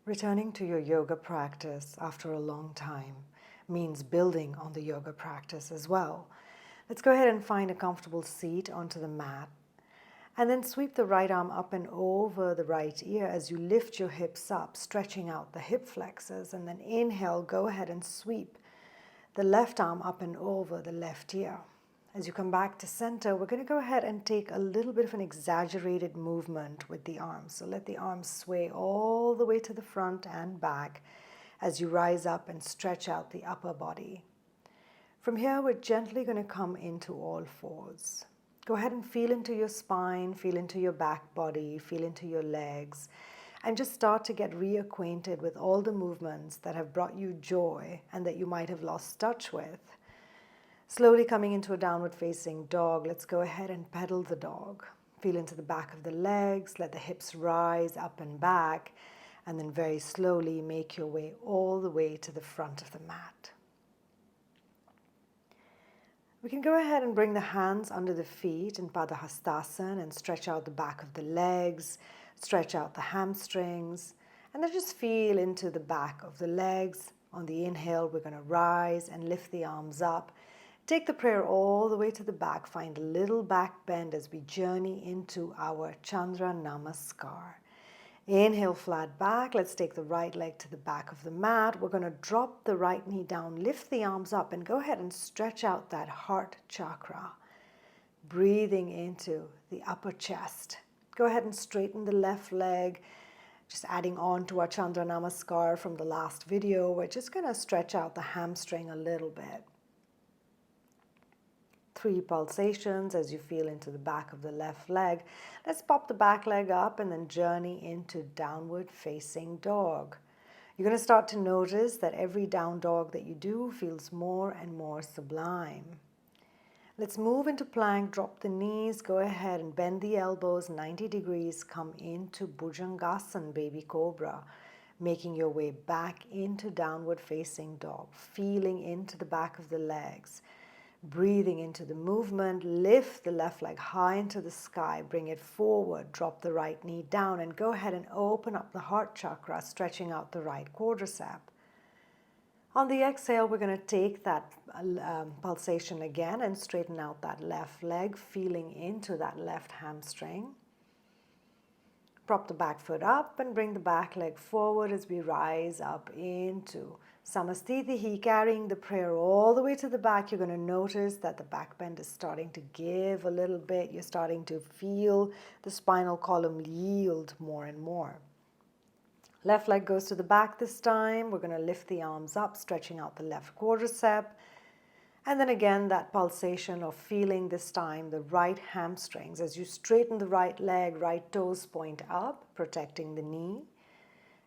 Returning to your yoga practice after a long time means building on the yoga practice as well. Let's go ahead and find a comfortable seat onto the mat. And then sweep the right arm up and over the right ear as you lift your hips up, stretching out the hip flexors. And then inhale, go ahead and sweep the left arm up and over the left ear. As you come back to center, we're going to go ahead and take a little bit of an exaggerated movement with the arms. So let the arms sway all the way to the front and back as you rise up and stretch out the upper body. From here, we're gently going to come into all fours. Go ahead and feel into your spine, feel into your back body, feel into your legs, and just start to get reacquainted with all the movements that have brought you joy and that you might have lost touch with. Slowly coming into a downward facing dog, let's go ahead and pedal the dog. Feel into the back of the legs, let the hips rise up and back, and then very slowly make your way all the way to the front of the mat. We can go ahead and bring the hands under the feet in Padahastasana and stretch out the back of the legs, stretch out the hamstrings, and then just feel into the back of the legs. On the inhale, we're going to rise and lift the arms up. Take the prayer all the way to the back. Find a little back bend as we journey into our Chandra Namaskar. Inhale, flat back. Let's take the right leg to the back of the mat. We're going to drop the right knee down, lift the arms up, and go ahead and stretch out that heart chakra. Breathing into the upper chest. Go ahead and straighten the left leg. Just adding on to our Chandra Namaskar from the last video, we're just going to stretch out the hamstring a little bit. 3 pulsations as you feel into the back of the left leg. Let's pop the back leg up and then journey into downward facing dog. You're going to start to notice that every down dog that you do feels more and more sublime. Let's move into plank, drop the knees, go ahead and bend the elbows 90 degrees, come into Bhujangasana, baby cobra, making your way back into downward facing dog, feeling into the back of the legs. Breathing into the movement, lift the left leg high into the sky, bring it forward, drop the right knee down, and go ahead and open up the heart chakra, stretching out the right quadricep. On the exhale, we're going to take that pulsation again and straighten out that left leg, feeling into that left hamstring. Prop the back foot up and bring the back leg forward as we rise up into Samastitihi, carrying the prayer all the way to the back. You're going to notice that the back bend is starting to give a little bit. You're starting to feel the spinal column yield more and more. Left leg goes to the back this time. We're going to lift the arms up, stretching out the left quadricep. And then again, that pulsation of feeling this time the right hamstrings. As you straighten the right leg, right toes point up, protecting the knee.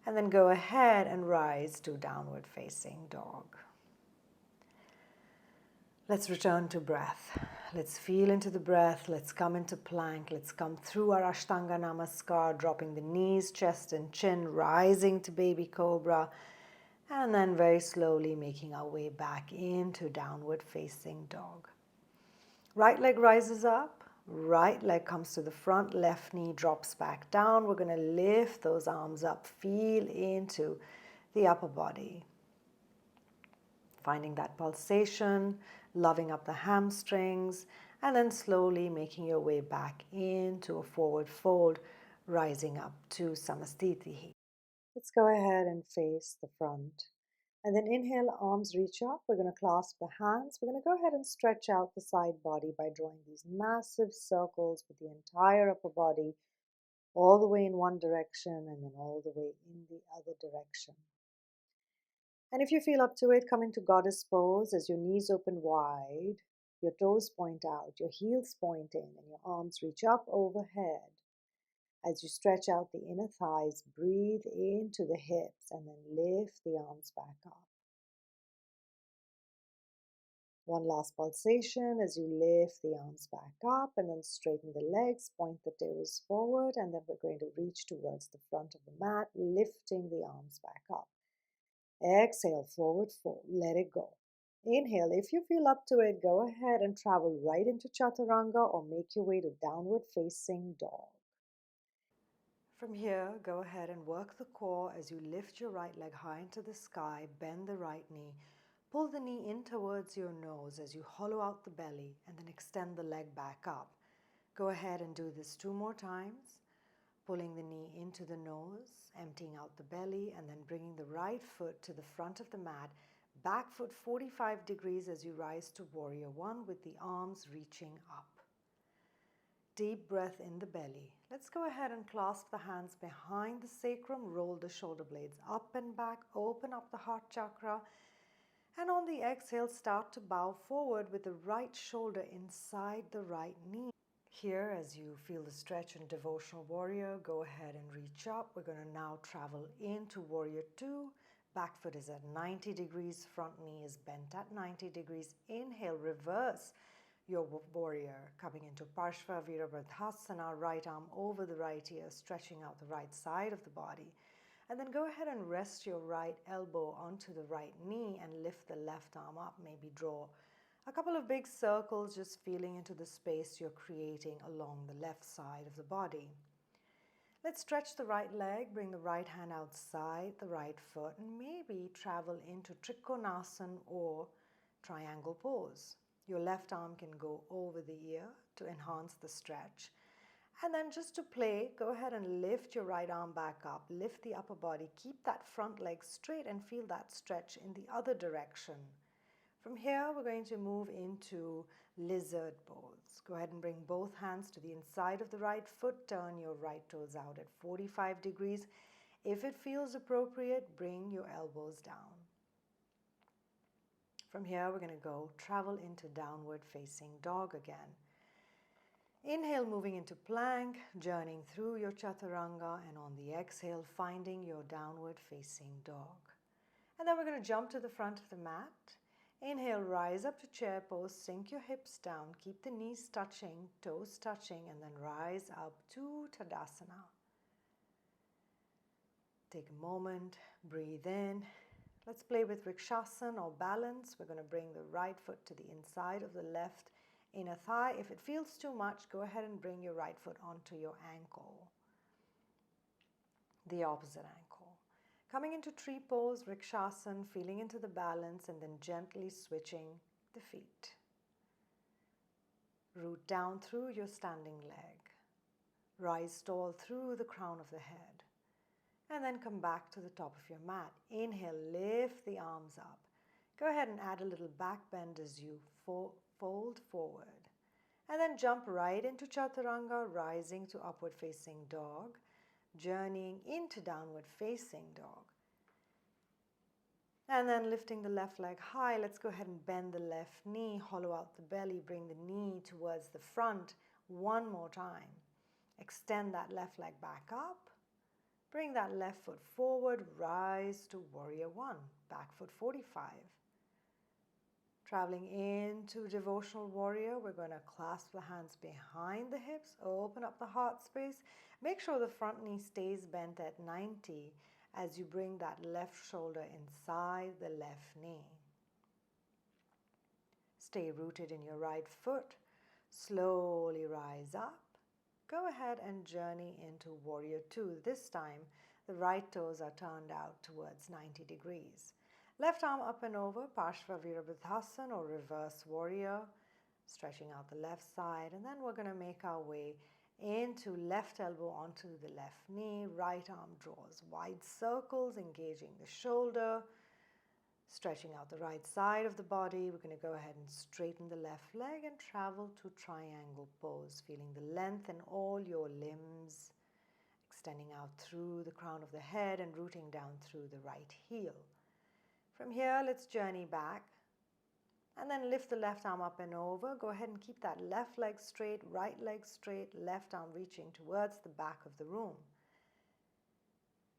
And then go ahead and rise to downward facing dog. Let's return to breath. Let's feel into the breath. Let's come into plank. Let's come through our Ashtanga Namaskar, dropping the knees, chest and chin, rising to baby cobra. And then very slowly making our way back into downward facing dog. Right leg rises up. Right leg comes to the front, left knee drops back down. We're going to lift those arms up, feel into the upper body. Finding that pulsation, loving up the hamstrings, and then slowly making your way back into a forward fold, rising up to Samastitihi. Let's go ahead and face the front. And then inhale, arms reach up. We're going to clasp the hands. We're going to go ahead and stretch out the side body by drawing these massive circles with the entire upper body, all the way in one direction and then all the way in the other direction. And if you feel up to it, come into goddess pose as your knees open wide, your toes point out, your heels point in, and your arms reach up overhead. As you stretch out the inner thighs, breathe into the hips and then lift the arms back up. One last pulsation as you lift the arms back up and then straighten the legs, point the toes forward, and then we're going to reach towards the front of the mat, lifting the arms back up. Exhale, forward fold, let it go. Inhale, if you feel up to it, go ahead and travel right into Chaturanga or make your way to downward facing dog. From here, go ahead and work the core as you lift your right leg high into the sky, bend the right knee, pull the knee in towards your nose as you hollow out the belly, and then extend the leg back up. Go ahead and do this 2 more times, pulling the knee into the nose, emptying out the belly, and then bringing the right foot to the front of the mat, back foot 45 degrees as you rise to Warrior One with the arms reaching up. Deep breath in the belly. Let's go ahead and clasp the hands behind the sacrum, roll the shoulder blades up and back, open up the heart chakra, and on the exhale, start to bow forward with the right shoulder inside the right knee. Here, as you feel the stretch in Devotional Warrior, go ahead and reach up. We're going to now travel into Warrior Two. Back foot is at 90 degrees, front knee is bent at 90 degrees. Inhale, reverse your warrior, coming into Parshva Virabhadrasana, right arm over the right ear, stretching out the right side of the body. And then go ahead and rest your right elbow onto the right knee and lift the left arm up. Maybe draw a couple of big circles, just feeling into the space you're creating along the left side of the body. Let's stretch the right leg, bring the right hand outside the right foot, and maybe travel into Trikonasana or triangle pose. Your left arm can go over the ear to enhance the stretch. And then just to play, go ahead and lift your right arm back up, lift the upper body, keep that front leg straight and feel that stretch in the other direction. From here, we're going to move into lizard pose. Go ahead and bring both hands to the inside of the right foot. Turn your right toes out at 45 degrees. If it feels appropriate, bring your elbows down. From here, we're going to travel into downward facing dog again. Inhale, moving into plank, journeying through your chaturanga, and on the exhale, finding your downward facing dog. And then we're going to jump to the front of the mat. Inhale, rise up to chair pose, sink your hips down, keep the knees touching, toes touching, and then rise up to Tadasana. Take a moment, breathe in. Let's play with Vrikshasana or balance. We're going to bring the right foot to the inside of the left inner thigh. If it feels too much, go ahead and bring your right foot onto your ankle, the opposite ankle. Coming into tree pose, Vrikshasana, feeling into the balance, and then gently switching the feet. Root down through your standing leg. Rise tall through the crown of the head. And then come back to the top of your mat. Inhale, lift the arms up. Go ahead and add a little back bend as you fold forward. And then jump right into Chaturanga, rising to upward facing dog, journeying into downward facing dog. And then lifting the left leg high, let's go ahead and bend the left knee, hollow out the belly, bring the knee towards the front one more time. Extend that left leg back up. Bring that left foot forward, rise to Warrior One, back foot 45. Traveling into Devotional Warrior, we're going to clasp the hands behind the hips, open up the heart space. Make sure the front knee stays bent at 90 as you bring that left shoulder inside the left knee. Stay rooted in your right foot. Slowly rise up. Go ahead and journey into Warrior Two. This time, the right toes are turned out towards 90 degrees. Left arm up and over, Parshva Virabhadrasana or reverse warrior, stretching out the left side. And then we're going to make our way into left elbow onto the left knee. Right arm draws wide circles, engaging the shoulder, stretching out the right side of the body. We're going to go ahead and straighten the left leg and travel to triangle pose, feeling the length in all your limbs, extending out through the crown of the head and rooting down through the right heel. From here, let's journey back and then lift the left arm up and over. Go ahead and keep that left leg straight, right leg straight, left arm reaching towards the back of the room.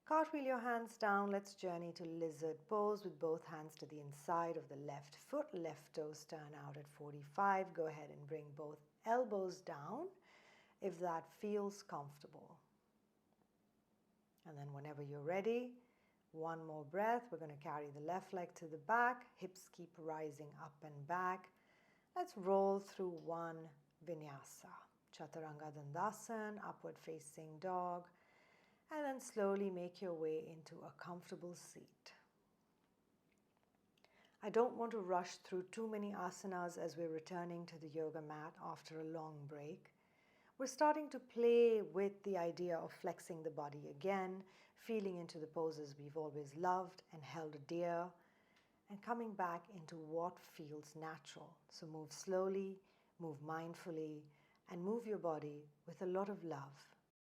Cartwheel your hands down. Let's journey to lizard pose with both hands to the inside of the left foot. Left toes turn out at 45. Go ahead and bring both elbows down if that feels comfortable. And then whenever you're ready, one more breath. We're going to carry the left leg to the back. Hips keep rising up and back. Let's roll through one vinyasa. Chaturanga Dandasana, upward facing dog. And then slowly make your way into a comfortable seat. I don't want to rush through too many asanas as we're returning to the yoga mat after a long break. We're starting to play with the idea of flexing the body again, feeling into the poses we've always loved and held dear, and coming back into what feels natural. So move slowly, move mindfully, and move your body with a lot of love.